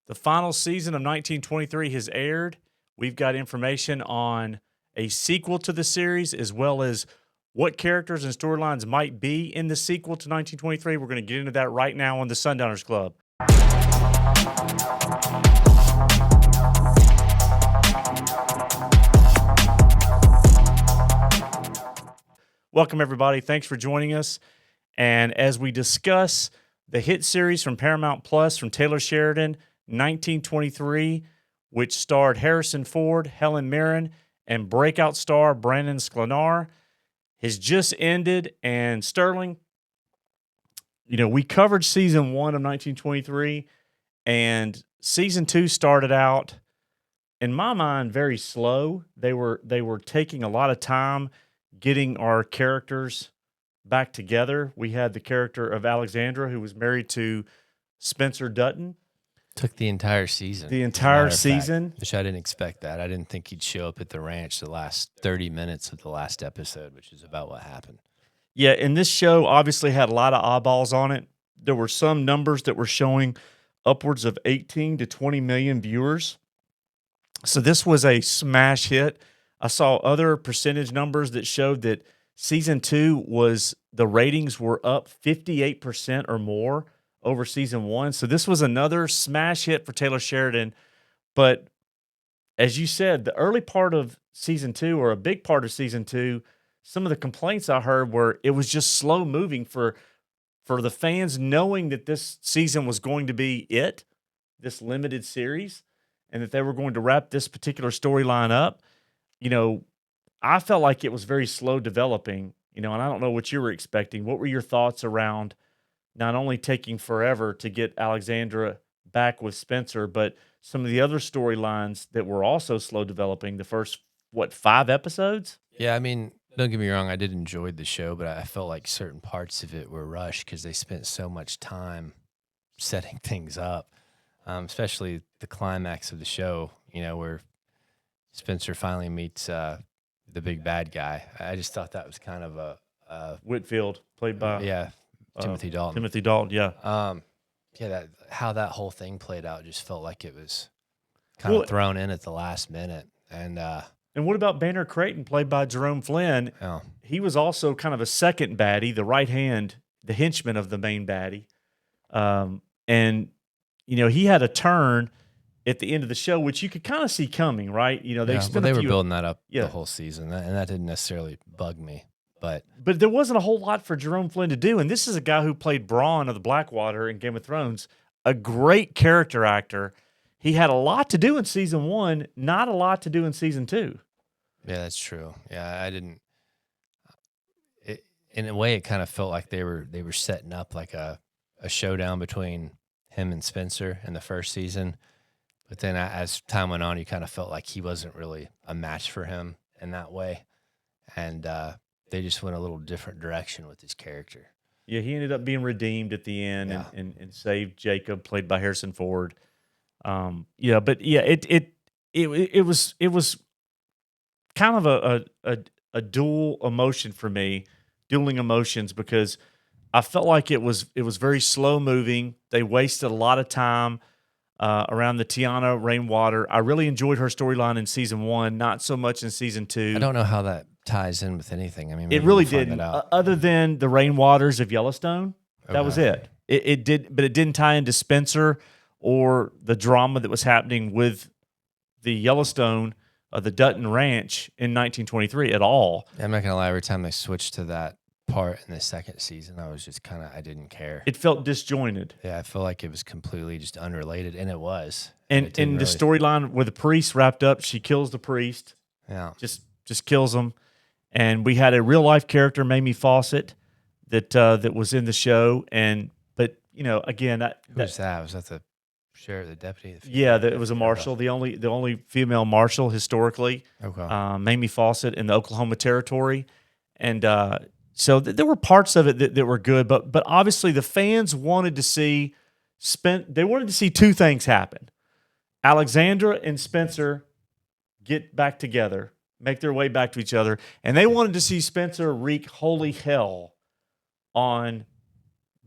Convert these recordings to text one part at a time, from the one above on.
The final season of 1923 has aired. We've got information on a sequel to the series, as well as what characters and storylines might be in the sequel to 1923. We're going to get into that right now on the Sundowners Club. Welcome, everybody. Thanks for joining us. And as we discuss the hit series from Paramount Plus from Taylor Sheridan, 1923, which starred Harrison Ford, Helen Mirren, and breakout star Brandon Sklenar, has just ended. And Sterling, we covered season 1 of 1923, and season 2 started out, in my mind, very slow. They were taking a lot of time getting our characters back together. We had the character of Alexandra, who was married to Spencer Dutton. Took the entire season. The entire season. Which I didn't expect that. I didn't think he'd show up at the ranch the last 30 minutes of the last episode, which is about what happened. Yeah, and this show obviously had a lot of eyeballs on it. There were some numbers that were showing upwards of 18 to 20 million viewers. So this was a smash hit. I saw other percentage numbers that showed that season 2 the ratings were up 58% or more over season 1. So this was another smash hit for Taylor Sheridan. But as you said, the early part of season 2, or a big part of season 2, some of the complaints I heard were it was just slow moving for the fans, knowing that this season was going to be this limited series, and that they were going to wrap this particular storyline up. I felt like it was very slow developing, and I don't know what you were expecting. What were your thoughts around not only taking forever to get Alexandra back with Spencer, but some of the other storylines that were also slow developing the first, 5 episodes? Yeah, I mean, don't get me wrong, I did enjoy the show, but I felt like certain parts of it were rushed because they spent so much time setting things up, especially the climax of the show, where Spencer finally meets the big bad guy. I just thought that was kind of a Whitfield, played by Timothy Dalton. Timothy Dalton, yeah. How that whole thing played out just felt like it was kind of thrown in at the last minute. And what about Banner Creighton, played by Jerome Flynn? Oh. He was also kind of a second baddie, the right hand, the henchman of the main baddie. He had a turn at the end of the show, which you could kind of see coming, right? They were building that up the whole season, and that didn't necessarily bug me. But there wasn't a whole lot for Jerome Flynn to do, and this is a guy who played Bronn of the Blackwater in Game of Thrones, a great character actor. He had a lot to do in season 1, not a lot to do in season 2. Yeah, that's true. Yeah, I didn't. In a way, it kind of felt like they were setting up like a showdown between him and Spencer in the first season. But then as time went on, you kind of felt like he wasn't really a match for him in that way. And they just went a little different direction with his character. Yeah, he ended up being redeemed at the end and saved Jacob, played by Harrison Ford. It was kind of a dual emotion for me, dueling emotions, because I felt like it was very slow moving. They wasted a lot of time around the Tiana Rainwater. I really enjoyed her storyline in season 1, not so much in season 2. I don't know how that ties in with anything. I mean, it really didn't. Other than the Rainwaters of Yellowstone, that was it. It did, but it didn't tie into Spencer or the drama that was happening with the Yellowstone, the Dutton Ranch in 1923 at all. I'm not gonna lie. Every time they switched to that part in the second season, I was just I didn't care. It felt disjointed. Yeah, I felt like it was completely just unrelated, and it was. And the storyline where the priest wrapped up, she kills the priest. Yeah, just kills him. And we had a real life character, Mamie Fawcett, that was in the show. But again, who's that? Was that the sheriff, the deputy? It was a marshal, the only female marshal historically. Okay. Mamie Fawcett in the Oklahoma Territory, and so there were parts of it that were good, but obviously the fans wanted to see they wanted to see two things happen: Alexandra and Spencer get back together, make their way back to each other, and they wanted to see Spencer wreak holy hell on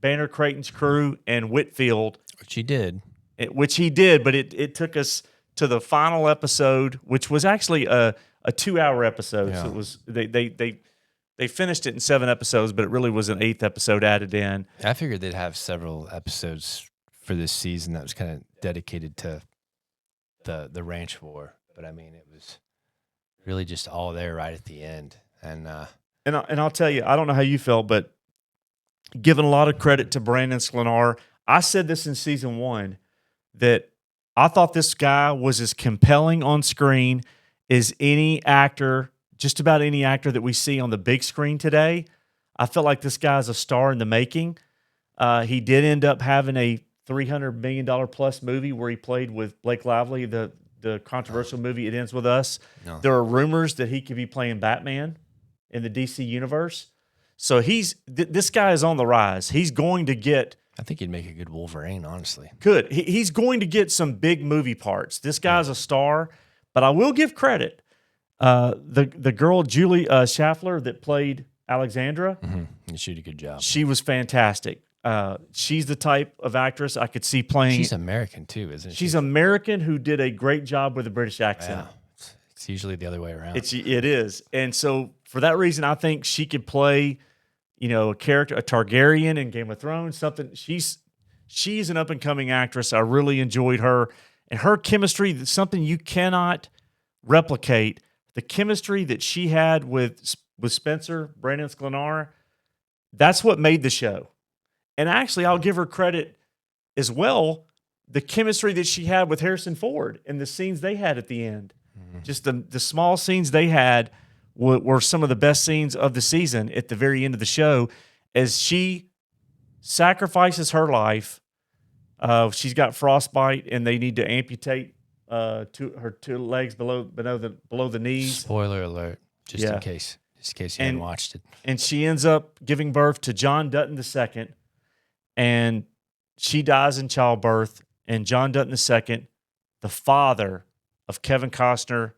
Banner Creighton's crew and Whitfield, which he did. which he did, but it took us to the final episode, which was actually a 2-hour episode. Yeah. So it was they finished it in 7 episodes, but it really was an 8th episode added in. I figured they'd have several episodes for this season that was kind of dedicated to the ranch war, but I mean, it was really just all there right at the end. And I'll tell you, I don't know how you felt, but giving a lot of credit to Brandon Sklenar, I said this in season 1 that I thought this guy was as compelling on screen as any actor, just about any actor that we see on the big screen today. I felt like this guy's a star in the making. He did end up having a $300 million plus movie where he played with Blake Lively, the controversial movie It Ends With Us. No. There are rumors that he could be playing Batman in the DC universe. So this guy is on the rise. He's going to get... I think he'd make a good Wolverine, honestly. Good. He's going to get some big movie parts. This guy's a star, but I will give credit. The girl, Julie Schaffler, that played Alexandra, She did a good job. she was fantastic. She's the type of actress I could see playing. She's American, too, isn't she? She's American who did a great job with a British accent. Yeah. It's usually the other way around. It is. And so for that reason, I think she could play, a character, a Targaryen in Game of Thrones, something. She's an up-and-coming actress. I really enjoyed her. And her chemistry, something you cannot replicate. The chemistry that she had with Spencer, Brandon Sklenar, that's what made the show. And actually, I'll give her credit as well, the chemistry that she had with Harrison Ford and the scenes they had at the end. Just the small scenes they had were some of the best scenes of the season at the very end of the show as she sacrifices her life. She's got frostbite and they need to amputate her 2 legs below the knees. Spoiler alert, just in case you hadn't watched it. And she ends up giving birth to John Dutton II, and she dies in childbirth. And John Dutton II, the father of Kevin Costner,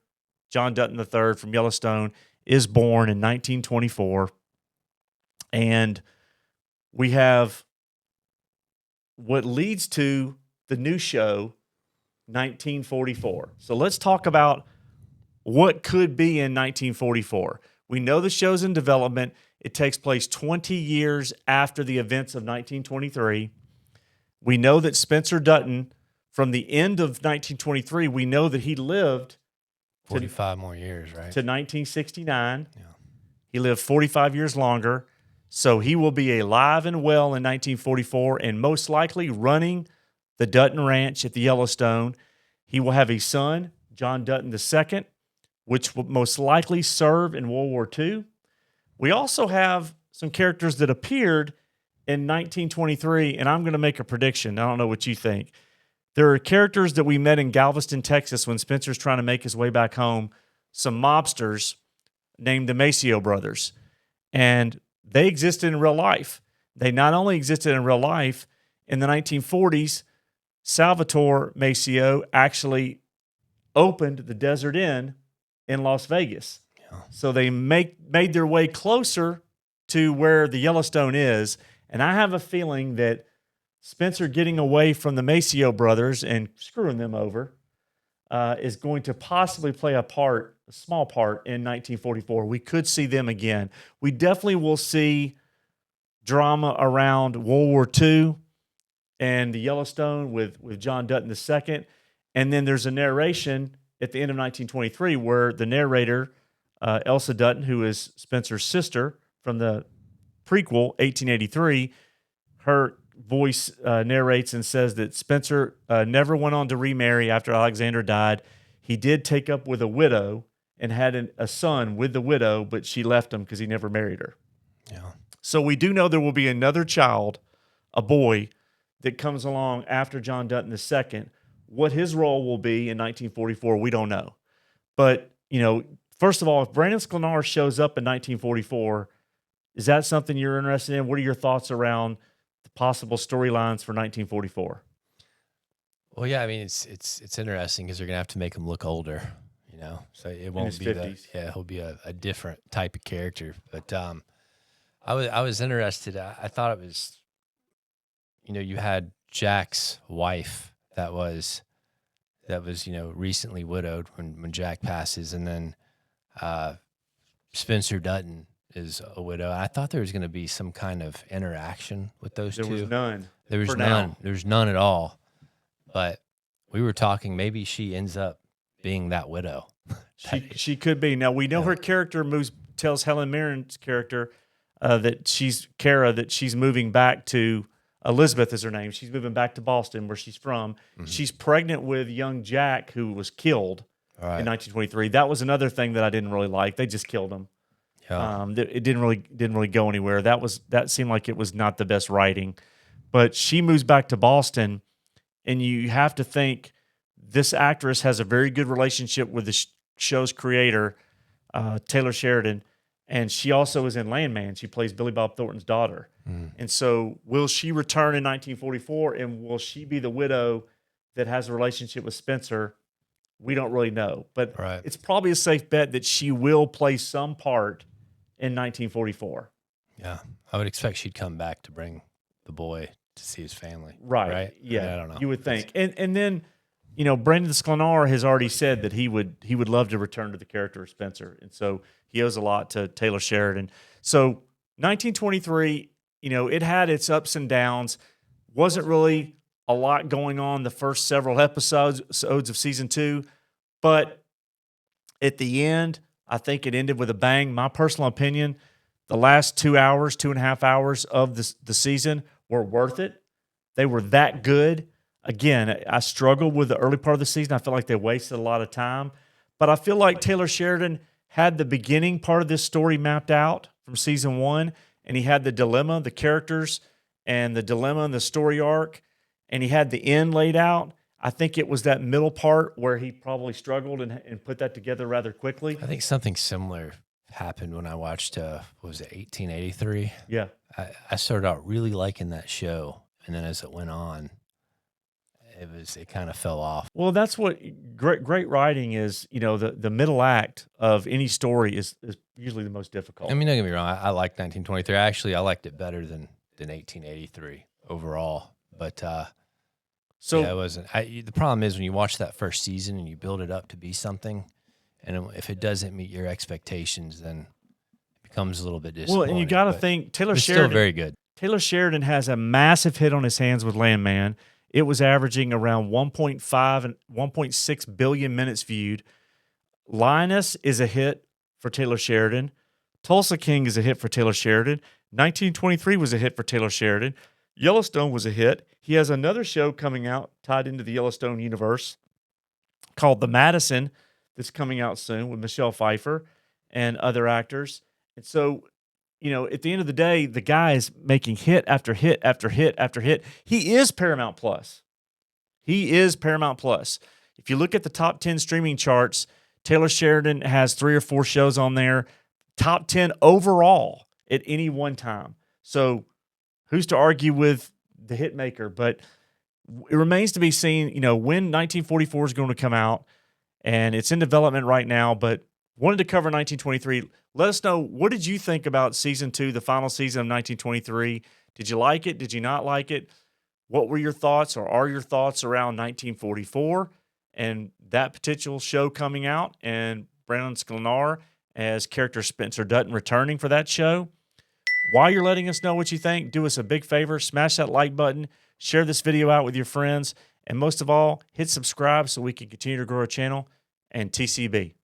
John Dutton III from Yellowstone, is born in 1924. And we have what leads to the new show, 1944. So let's talk about what could be in 1944. We know the show's in development. It takes place 20 years after the events of 1923. We know that Spencer Dutton, from the end of 1923, we know that he lived 45 more years, right? To 1969. Yeah. He lived 45 years longer. So he will be alive and well in 1944 and most likely running the Dutton Ranch at the Yellowstone. He will have a son, John Dutton II, which will most likely serve in World War II. We also have some characters that appeared in 1923, and I'm going to make a prediction. I don't know what you think. There are characters that we met in Galveston, Texas, when Spencer's trying to make his way back home, some mobsters named the Maceo brothers. And they existed in real life. They not only existed in real life, in the 1940s, Salvatore Maceo actually opened the Desert Inn in Las Vegas. Yeah. So they made their way closer to where the Yellowstone is. And I have a feeling that Spencer getting away from the Maceo brothers and screwing them over is going to possibly play a small part in 1944. We could see them again. We definitely will see drama around World War II and the Yellowstone with John Dutton II. And then there's a narration at the end of 1923 where the narrator, Elsa Dutton, who is Spencer's sister from the prequel, 1883, her voice narrates and says that Spencer never went on to remarry after Alexander died. He did take up with a widow and had a son with the widow, but she left him because he never married her. Yeah. So we do know there will be another child, a boy, that comes along after John Dutton II. What his role will be in 1944, we don't know. But, first of all, if Brandon Sklenar shows up in 1944, is that something you're interested in? What are your thoughts around the possible storylines for 1944? Well, yeah, I mean, it's interesting because they're going to have to make him look older, so it won't be 50s. he'll be a different type of character. But I was interested. I thought it was, you had Jack's wife that was recently widowed when Jack passes, and then Spencer Dutton is a widow. I thought there was going to be some kind of interaction with those two. There was none. There was for none. now. There was none at all. But we were talking maybe she ends up being that widow. She could be. Now we know her character tells Helen Mirren's character that she's moving back to Elizabeth is her name. She's moving back to Boston where she's from. Mm-hmm. She's pregnant with young Jack, who was killed in 1923. That was another thing that I didn't really like. They just killed him. Yeah. It didn't really go anywhere. That seemed like it was not the best writing. But she moves back to Boston, and you have to think this actress has a very good relationship with the show's creator, Taylor Sheridan, and she also is in Landman. She plays Billy Bob Thornton's daughter. And so will she return in 1944, and will she be the widow that has a relationship with Spencer? We don't really know. But it's probably a safe bet that she will play some part in 1944. Yeah. I would expect she'd come back to bring the boy to see his family. Right. Yeah. I mean, I don't know. You would think. And then, Brandon Sklenar has already said that he would love to return to the character of Spencer. And so he owes a lot to Taylor Sheridan. So 1923, it had its ups and downs. Wasn't really a lot going on the first several episodes of season 2, but at the end, I think it ended with a bang. My personal opinion, the last 2.5 hours of the season were worth it. They were that good. Again, I struggled with the early part of the season. I feel like they wasted a lot of time, but I feel like Taylor Sheridan had the beginning part of this story mapped out from season 1, and he had the dilemma, the characters, and the dilemma and the story arc, and he had the end laid out. I think it was that middle part where he probably struggled and put that together rather quickly. I think something similar happened when I watched, what was it, 1883? Yeah. I started out really liking that show, and then as it went on, it kind of fell off. Well, that's what great writing is. The middle act of any story is usually the most difficult. I mean, don't get me wrong. I like 1923. Actually, I liked it better than 1883 overall. But so it wasn't. The problem is when you watch that first season and you build it up to be something, and if it doesn't meet your expectations, then it becomes a little bit disappointing. Well, and you got to think Taylor Sheridan. Still very good. Taylor Sheridan has a massive hit on his hands with Landman. It was averaging around 1.5 and 1.6 billion minutes viewed. Lioness is a hit for Taylor Sheridan. Tulsa King is a hit for Taylor Sheridan. 1923 was a hit for Taylor Sheridan. Yellowstone was a hit. He has another show coming out tied into the Yellowstone universe called The Madison that's coming out soon with Michelle Pfeiffer and other actors. And so, at the end of the day, the guy is making hit after hit after hit after hit. He is Paramount Plus. He is Paramount Plus. If you look at the top 10 streaming charts, Taylor Sheridan has 3 or 4 shows on there, top 10 overall at any one time. So who's to argue with the hit maker? But it remains to be seen, when 1944 is going to come out, and it's in development right now, but wanted to cover 1923. Let us know, what did you think about season 2, the final season of 1923? Did you like it? Did you not like it? What were your thoughts, or are your thoughts around 1944 and that potential show coming out, and Brandon Sklenar as character Spencer Dutton returning for that show? While you're letting us know what you think, do us a big favor, smash that like button, share this video out with your friends, and most of all, hit subscribe so we can continue to grow our channel. And TCB.